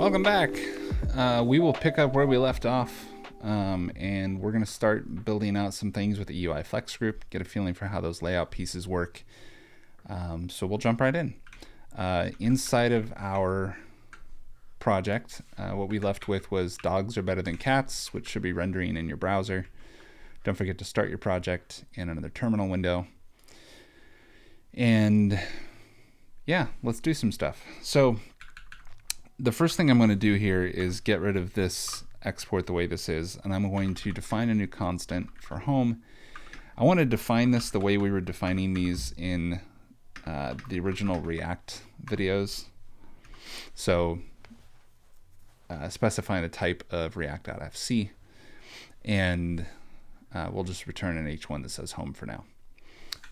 Welcome back. We will pick up where we left off, and we're going to start building out some things with the EUI FlexGroup, get a feeling for how those layout pieces work. So we'll jump right in. Inside of our project, what we left with was dogs are better than cats, which should be rendering in your browser. Don't forget to start your project in another terminal window. And yeah, let's do some stuff. So the first thing I'm going to do here is get rid of this export the way this is, and I'm going to define a new constant for home. I want to define this the way we were defining these in the original React videos. So specifying a type of React.fc, and we'll just return an H1 that says home for now.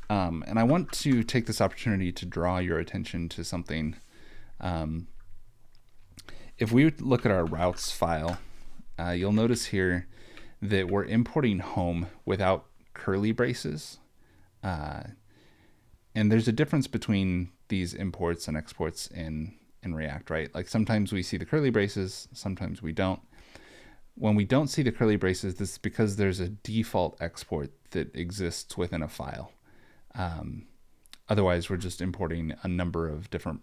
And I want to take this opportunity to draw your attention to something. If we look at our routes file, you'll notice here that we're importing home without curly braces. And there's a difference between these imports and exports in React, right? Like sometimes we see the curly braces, sometimes we don't. When we don't see the curly braces, this is because there's a default export that exists within a file. Otherwise, we're just importing a number of different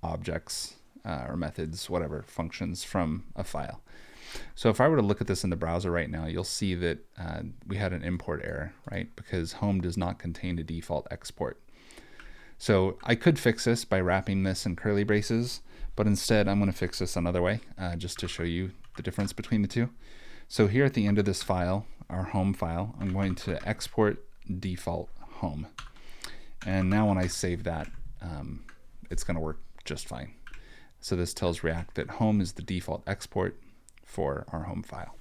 objects or methods, whatever, functions from a file. So if I were to look at this in the browser right now, you'll see that we had an import error, right? Because home does not contain a default export. So I could fix this by wrapping this in curly braces, but instead I'm going to fix this another way, just to show you the difference between the two. So here at the end of this file, our home file, I'm going to export default home. And now when I save that, it's going to work just fine. So this tells React that home is the default export for our home file.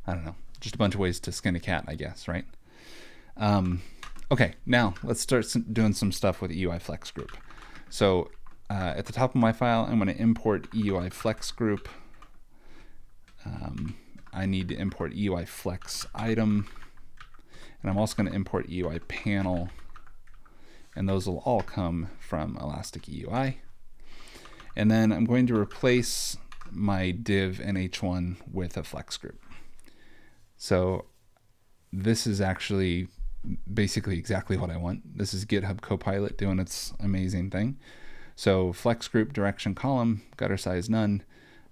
I don't know, just a bunch of ways to skin a cat, I guess, right? Okay, now let's start doing some stuff with EUI FlexGroup. So at the top of my file, I'm going to import EUI FlexGroup. I need to import EUI Flex item, and I'm also going to import EUI panel, and those will all come from Elastic EUI. And then I'm going to replace my div in H1 with a flex group. So this is actually basically exactly what I want. This is GitHub Copilot doing its amazing thing. So flex group direction column, gutter size none,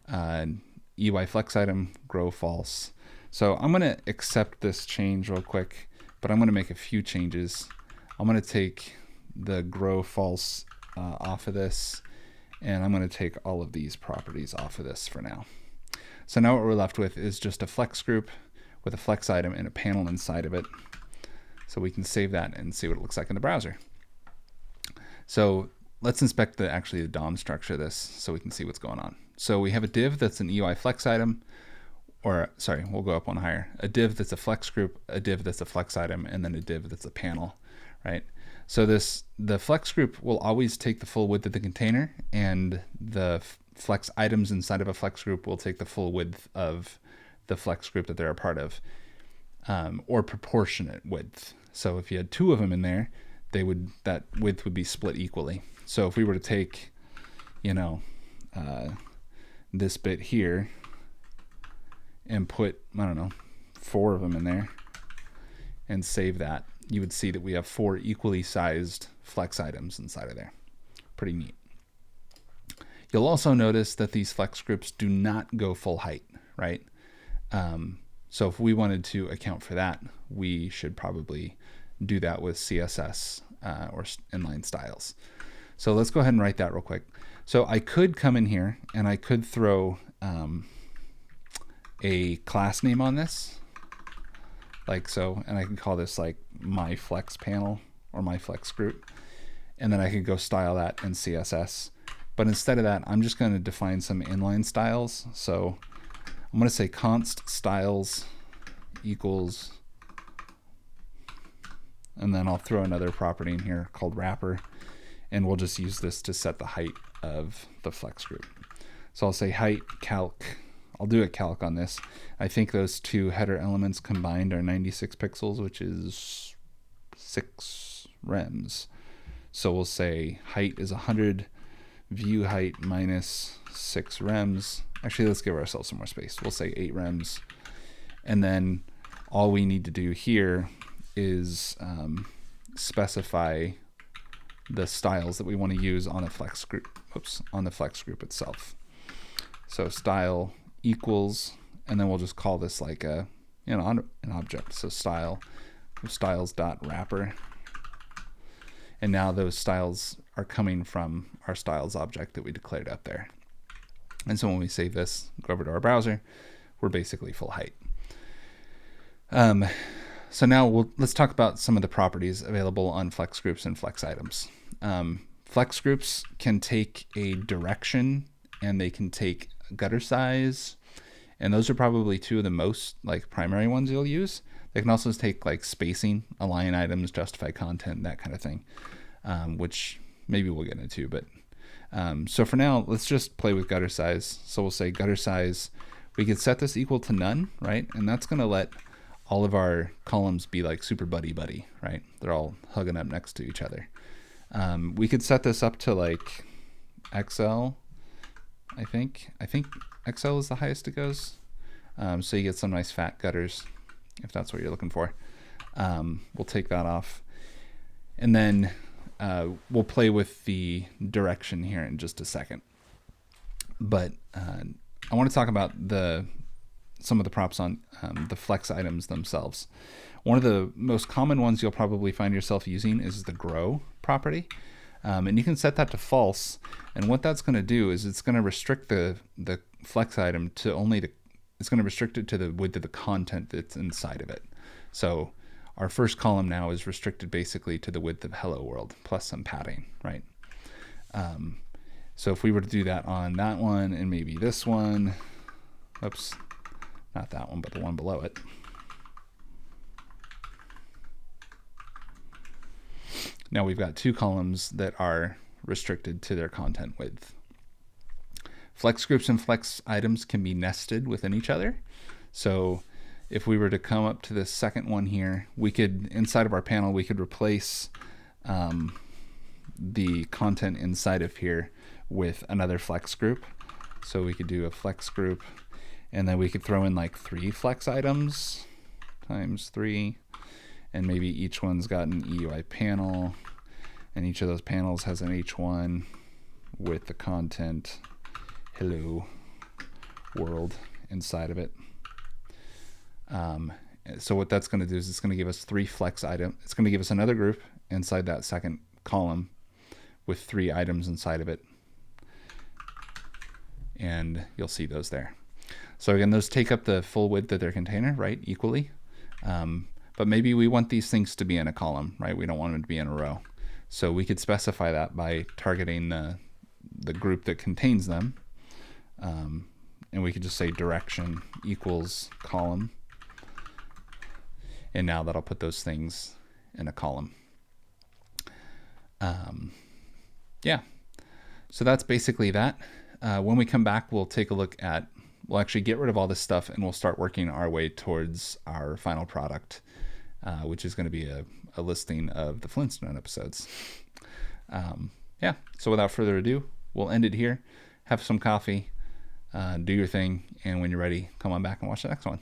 EUI flex item, grow false. So I'm going to accept this change real quick, but I'm going to make a few changes. I'm going to take the grow false off of this, and I'm going to take all of these properties off of this for now. So now what we're left with is just a flex group with a flex item and a panel inside of it. So we can save that and see what it looks like in the browser. So let's inspect the DOM structure of this so we can see what's going on. So we have a div that's an EUI flex item, or sorry, we'll go up one higher. A div that's a flex group, a div that's a flex item, and then a div that's a panel, right? So the flex group will always take the full width of the container, and the flex items inside of a flex group will take the full width of the flex group that they're a part of, or proportionate width. So if you had two of them in there, that width would be split equally. So if we were to take, this bit here and put, I don't know, 4 of them in there and save that, you would see that we have 4 equally sized flex items inside of there. Pretty neat. You'll also notice that these flex groups do not go full height, right? So if we wanted to account for that, we should probably do that with CSS or inline styles. So let's go ahead and write that real quick. So I could come in here and I could throw a class name on this, like so, and I can call this like my flex panel or my flex group, and then I could go style that in CSS. But instead of that, I'm just going to define some inline styles. So I'm going to say const styles equals, and then I'll throw another property in here called wrapper, and we'll just use this to set the height of the flex group. So I'll say height calc. I'll do a calc on this. I think those two header elements combined are 96 pixels, which is 6 rems. So we'll say height is 100 view height minus 6 rems. Actually, let's give ourselves some more space. We'll say 8 rems. And then all we need to do here is specify the styles that we want to use on a flex group. Oops, on the flex group itself. So style equals, and then we'll just call this like a an object. So styles.wrapper. And now those styles are coming from our styles object that we declared up there. And so when we save this, go over to our browser, we're basically full height. So now let's talk about some of the properties available on flex groups and flex items. Flex groups can take a direction and they can take gutter size, and those are probably two of the most like primary ones you'll use. They can also take like spacing, align items, justify content, that kind of thing, which maybe we'll get into. But so for now, let's just play with gutter size. So we'll say gutter size. We could set this equal to none, right? And that's going to let all of our columns be like super buddy, right? They're all hugging up next to each other. We could set this up to like XL, I think XL is the highest it goes. So you get some nice fat gutters if that's what you're looking for. We'll take that off. And then we'll play with the direction here in just a second. But I want to talk about some of the props on the flex items themselves. One of the most common ones you'll probably find yourself using is the grow property. And you can set that to false. And what that's going to do is it's going to restrict the flex item to it's going to restrict it to the width of the content that's inside of it. So our first column now is restricted basically to the width of hello world plus some padding, right? So if we were to do that on that one and maybe this one, oops, not that one, but the one below it. Now we've got two columns that are restricted to their content width. Flex groups and flex items can be nested within each other. So if we were to come up to this second one here, we could, inside of our panel, we could replace the content inside of here with another flex group. So we could do a flex group, and then we could throw in like 3 flex items times 3, and maybe each one's got an EUI panel, and each of those panels has an H1 with the content hello world inside of it. So what that's going to do is it's going to give us 3 flex items. It's going to give us another group inside that second column with 3 items inside of it. And you'll see those there. So again, those take up the full width of their container, right, equally. But maybe we want these things to be in a column, right? We don't want them to be in a row. So we could specify that by targeting the group that contains them. And we could just say direction equals column. And now that'll put those things in a column. Yeah, so that's basically that. When we come back, we'll take a look at, we'll actually get rid of all this stuff and we'll start working our way towards our final product, which is going to be a listing of the Flintstone episodes. Yeah, so without further ado, we'll end it here. Have some coffee, do your thing, and when you're ready, come on back and watch the next one.